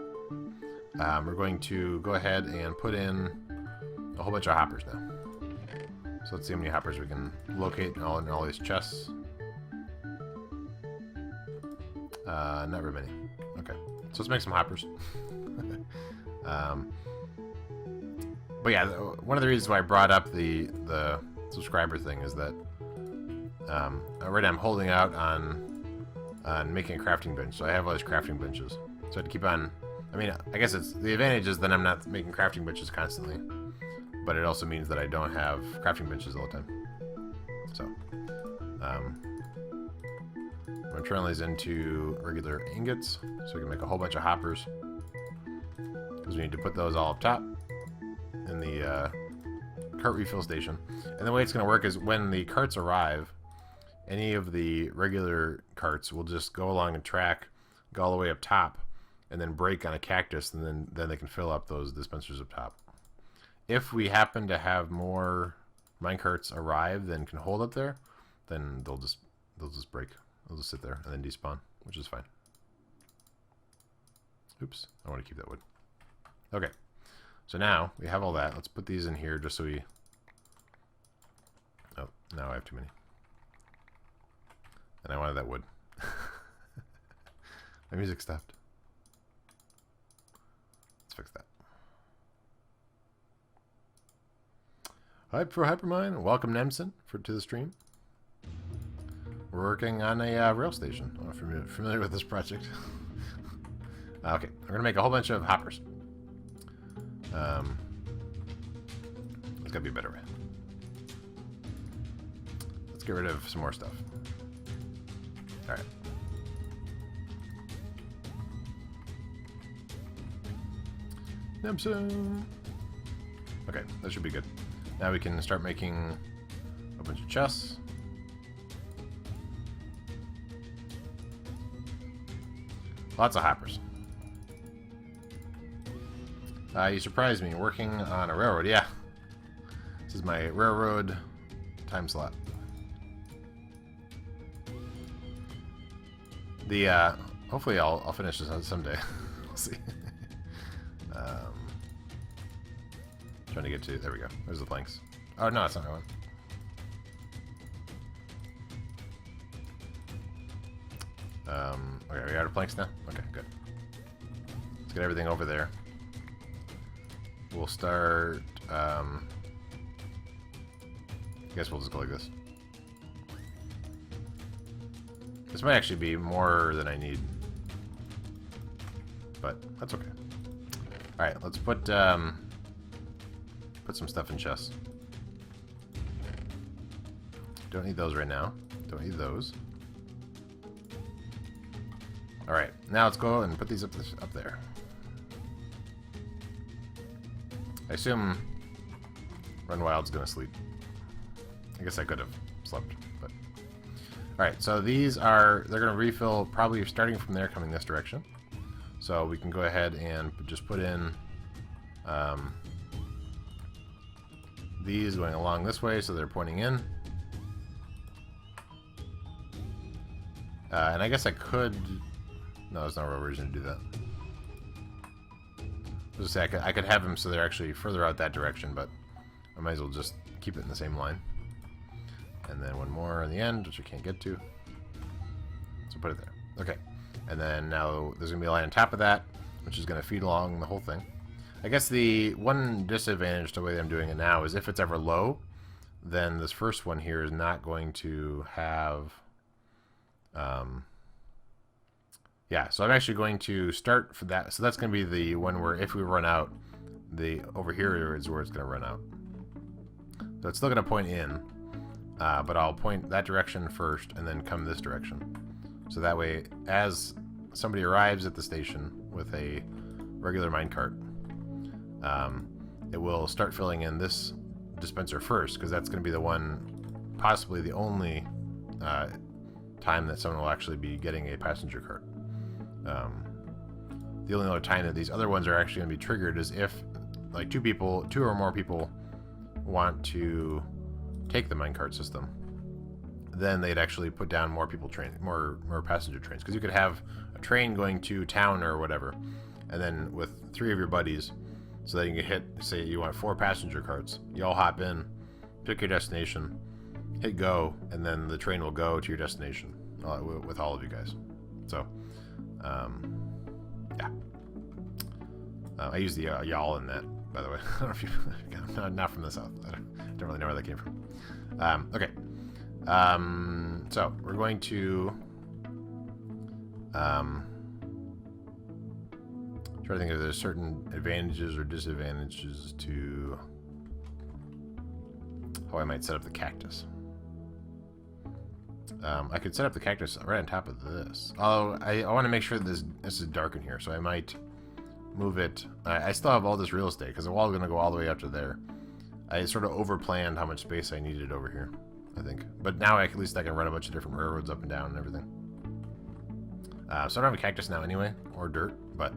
We're going to go ahead and put in a whole bunch of hoppers now. So let's see how many hoppers we can locate in all these chests. Not very many. Okay, so let's make some hoppers. But yeah, one of the reasons why I brought up the subscriber thing is that right now I'm holding out on making a crafting bench. So I have all these crafting benches. So I had to keep on. I mean, I guess it's the advantage is that I'm not making crafting benches constantly, but it also means that I don't have crafting benches all the time. So I'm gonna turn these into regular ingots, so we can make a whole bunch of hoppers. Because we need to put those all up top in the cart refill station. And the way it's going to work is when the carts arrive, any of the regular carts will just go along a track, go all the way up top, and then break on a cactus, and then they can fill up those dispensers up top. If we happen to have more minecarts arrive than can hold up there, then they'll just break. They'll just sit there and then despawn, which is fine. Oops, I want to keep that wood. Okay, so now we have all that. Let's put these in here just so we... Oh, now I have too many. And I wanted that wood. My music stopped. Let's fix that. Hi, for Hypermine. Welcome, Nemson, to the stream. We're working on a rail station. I don't know if you're familiar with this project. Okay, we're going to make a whole bunch of hoppers. There's got to be a better way. Let's get rid of some more stuff. Alright. Nemson. Okay, that should be good. Now we can start making a bunch of chests. Lots of hoppers. You surprised me working on a railroad. Yeah. This is my railroad time slot. Hopefully I'll finish this someday. We'll see. Trying to get to... There we go. There's the planks. Oh, no, that's not what I want. Okay, we got our planks now? Okay, good. Let's get everything over there. We'll start... I guess we'll just go like this. This might actually be more than I need. But that's okay. Alright, let's put some stuff in chests. Don't need those right now. Don't need those. Alright, now let's go and put these up there. I assume Run Wild's gonna sleep. I guess I could have slept, but... Alright, so these are... They're gonna refill probably starting from there, coming this direction. So we can go ahead and just put in... these going along this way, so they're pointing in. And I guess I could... No, there's no real reason to do that. I was gonna say, I could have them so they're actually further out that direction, but I might as well just keep it in the same line. And then one more on the end, which I can't get to. So put it there. Okay. And then now there's going to be a line on top of that, which is going to feed along the whole thing. I guess the one disadvantage to the way I'm doing it now is if it's ever low, then this first one here is not going to have... yeah, so I'm actually going to start for that. So that's going to be the one where if we run out, over here is where it's going to run out. So it's still going to point in, but I'll point that direction first and then come this direction. So that way, as somebody arrives at the station with a regular minecart, it will start filling in this dispenser first, because that's going to be the one, possibly the only time that someone will actually be getting a passenger cart. The only other time that these other ones are actually going to be triggered is if, like, two or more people want to take the minecart system. Then they'd actually put down more passenger trains, because you could have a train going to town or whatever, and then with 3 of your buddies, so that you can hit, say you want 4 passenger carts, you all hop in, pick your destination, hit go, and then the train will go to your destination with all of you guys. So yeah, I use the y'all in that, by the way. I don't know if you not from the south. I don't really know where that came from. Okay. So we're going to try to think if there's certain advantages or disadvantages to how I might set up the cactus. I could set up the cactus right on top of this. Although I want to make sure this is dark in here, so I might move it. I still have all this real estate because the wall is going to go all the way up to there. I sort of over-planned how much space I needed over here, I think. But now at least I can run a bunch of different railroads up and down and everything. So I don't have a cactus now anyway, or dirt, but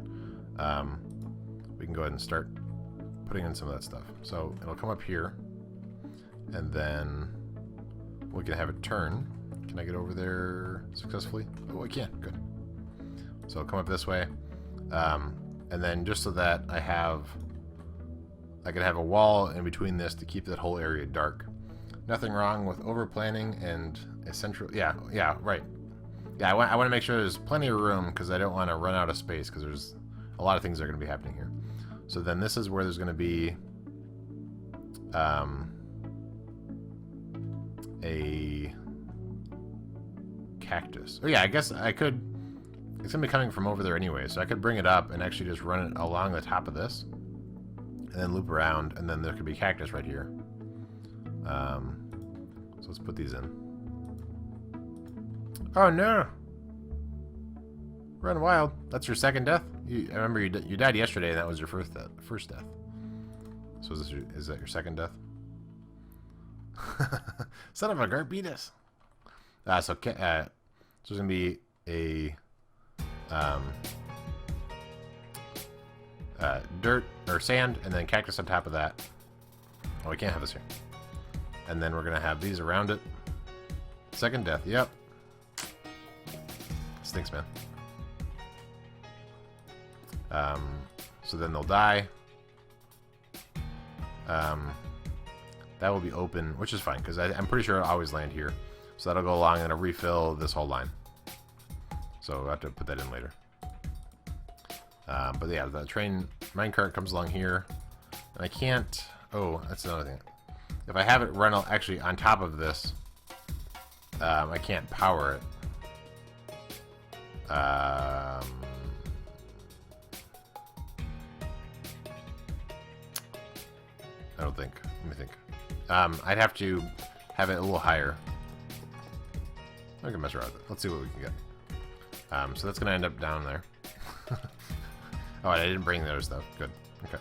we can go ahead and start putting in some of that stuff. So it'll come up here, and then we can have it turn. Can I get over there successfully? Oh, I can. Good. So I'll come up this way, and then just so that I could have a wall in between this to keep that whole area dark. Nothing wrong with over planning and a central. Yeah, right. Yeah, I want to make sure there's plenty of room because I don't want to run out of space because there's a lot of things that are going to be happening here. So then this is where there's going to be a cactus. Oh yeah, I guess I could. It's going to be coming from over there anyway, so I could bring it up and actually just run it along the top of this, and then loop around, and then there could be cactus right here. So let's put these in. Oh no! Run wild. That's your second death? I remember you died yesterday, and that was your first death. So is that your second death? Son of a Gart beat us. So there's gonna be a dirt or sand, and then cactus on top of that. Oh, we can't have this here. And then we're gonna have these around it. Second death. Yep. Stinks, man. So then they'll die. That will be open, which is fine, because I'm pretty sure it'll always land here. So that'll go along and it'll refill this whole line. So we'll have to put that in later. But yeah, the train minecart comes along here. And I can't... Oh, that's another thing. If I have it run actually on top of this, I can't power it. I don't think. Let me think. I'd have to have it a little higher. I can mess around with it. Let's see what we can get. So that's going to end up down there. Oh, I didn't bring the other stuff. Good. Okay.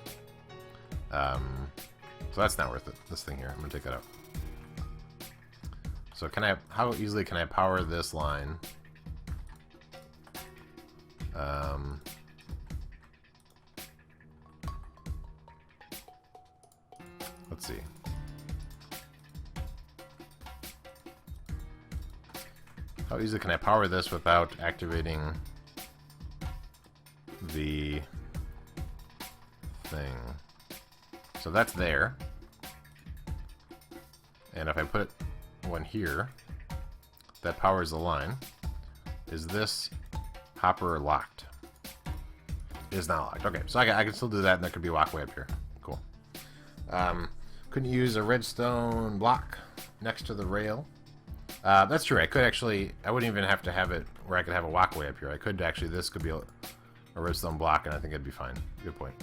So that's not worth it. This thing here. I'm going to take that out. So how easily can I power this line? Let's see. How easily can I power this without activating the thing? So that's there. And if I put one here, that powers the line. Is this hopper locked? It is not locked. Okay, so I can still do that, and there could be a walkway up here. Cool. Couldn't use a redstone block next to the rail. That's true. I could actually... I wouldn't even have to have it where I could have a walkway up here. I could actually... This could be a redstone block, and I think it'd be fine. Good point.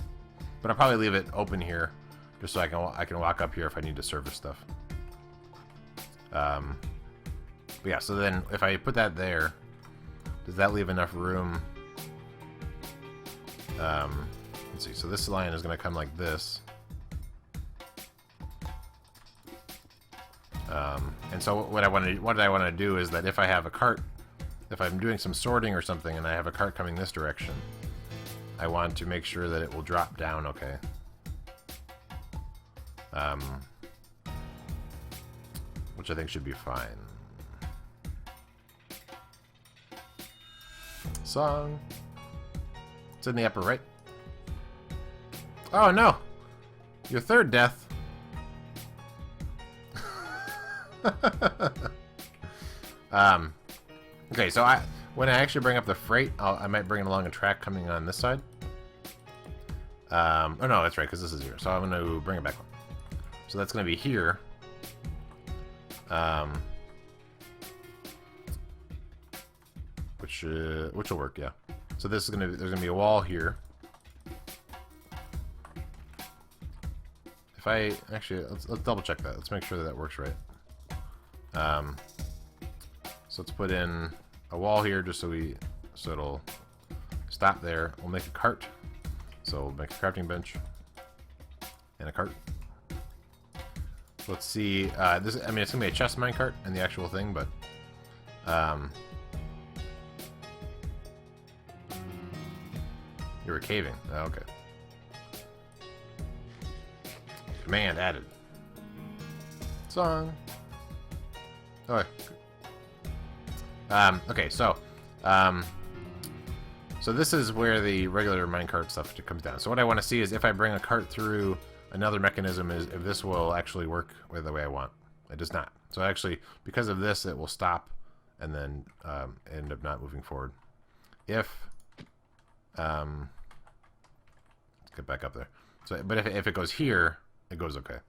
But I'll probably leave it open here, just so I can walk up here if I need to service stuff. But yeah, so then if I put that there, does that leave enough room? Let's see. So this line is going to come like this. And so what I want to do is that if I have a cart, if I'm doing some sorting or something and I have a cart coming this direction, I want to make sure that it will drop down okay. Which I think should be fine. Song. It's in the upper right. Oh no! Your third death. Okay, so when I actually bring up the freight, I might bring along a track coming on this side. Oh no, that's right, because this is here. So I'm going to bring it back on. So that's going to be here. Which will work, yeah. So this is there's going to be a wall here. If I actually let's double check that. Let's make sure that that works right. So let's put in a wall here just so it'll stop there. We'll make a cart. So we'll make a crafting bench and a cart. Let's see. It's gonna be a chest mine cart and the actual thing, but you were caving. Oh, okay. Command added. Song. Oh. Okay, so this is where the regular minecart stuff comes down. So what I want to see is if I bring a cart through another mechanism, is if this will actually work the way I want. It does not. So actually, because of this, it will stop and then end up not moving forward. If let's get back up there. So, but if it goes here, it goes okay.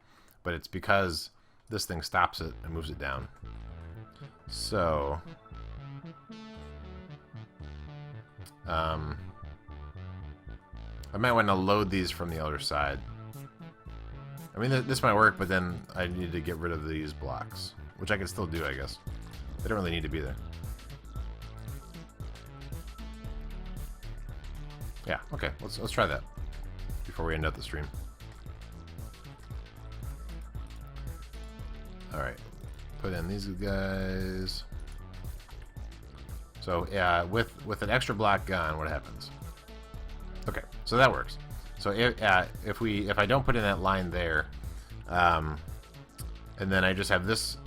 But it's because this thing stops it and moves it down. So I might want to load these from the other side. I mean, this might work, but then I need to get rid of these blocks, which I can still do, I guess. They don't really need to be there. Yeah, okay, let's try that before we end up the stream. Alright, put in these guys. So yeah, with an extra block gone, what happens? Okay, so that works. So if I don't put in that line there, and then I just have this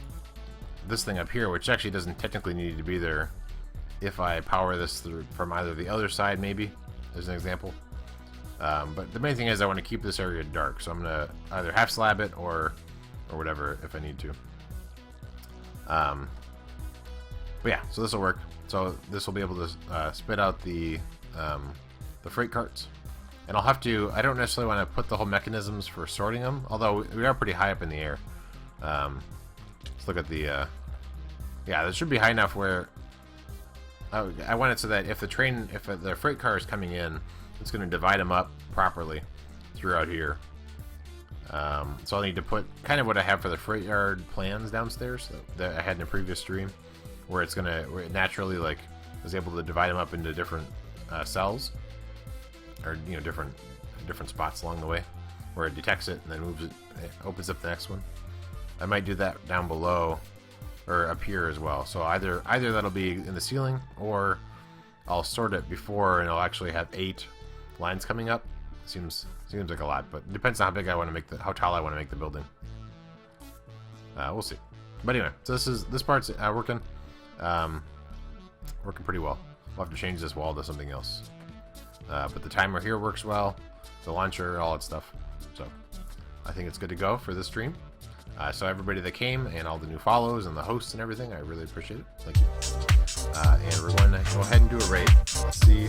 thing up here, which actually doesn't technically need to be there, if I power this through from either the other side, maybe as an example. But the main thing is I want to keep this area dark, so I'm gonna either half slab it or whatever if I need to. But yeah, so this will work. So this will be able to spit out the freight carts. And I'll have to, I don't necessarily want to put the whole mechanisms for sorting them, although we are pretty high up in the air. Let's look at the, yeah, this should be high enough where, I want it so that if the freight car is coming in, it's going to divide them up properly throughout here. So I'll need to put kind of what I have for the freight yard plans downstairs that I had in a previous stream, where it naturally like is able to divide them up into different cells, or different spots along the way, where it detects it and then moves it opens up the next one. I might do that down below or up here as well. So either that'll be in the ceiling, or I'll sort it before and I'll actually have 8 lines coming up. Seems like a lot, but it depends on how big I want to make how tall I want to make the building. We'll see. But anyway, so this part's working pretty well. We'll have to change this wall to something else. But the timer here works well, the launcher, all that stuff. So I think it's good to go for this stream. So everybody that came and all the new follows and the hosts and everything, I really appreciate it. Thank you. And we're going to go ahead and do a raid. Let's see.